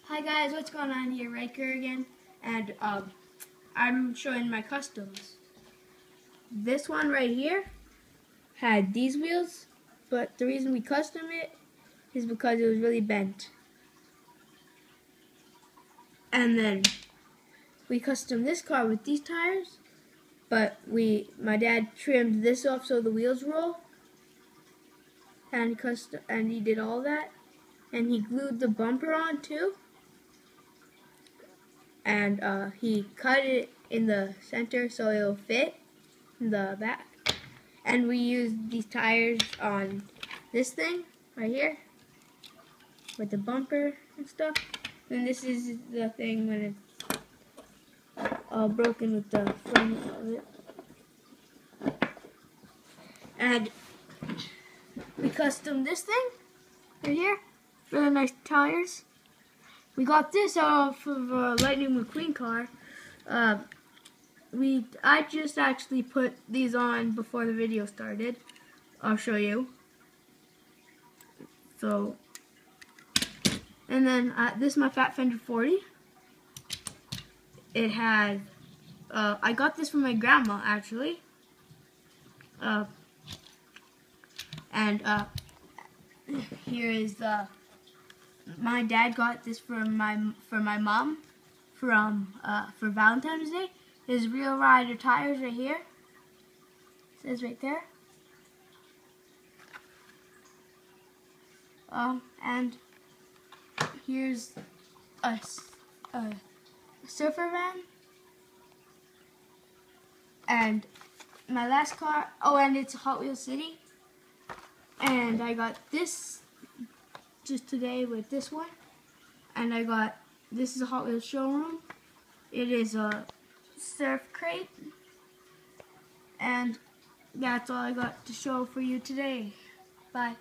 Hi guys, what's going on here? Riker again, and I'm showing my customs. This one right here had these wheels, but the reason we custom it is because it was really bent. And then we custom this car with these tires, but my dad trimmed this off so the wheels roll, and he did all that, and he glued the bumper on too. And he cut it in the center so it'll fit in the back. And we used these tires on this thing right here with the bumper and stuff. And this is the thing when it's all broken with the front of it. And we custom this thing right here. Really nice tires. We got this off of a Lightning McQueen car. I just actually put these on before the video started. I'll show you. So, and then this is my Fat Fender 40. It had, I got this from my grandma actually. Here is my dad got this for my mom for Valentine's Day. His Real Rider tires right here. It says right there. And here's a surfer van. And my last car, and it's a Hot Wheels City. And I got this just today with this one. And this is a Hot Wheels showroom. It is a surf crate. And that's all I got to show for you today. Bye.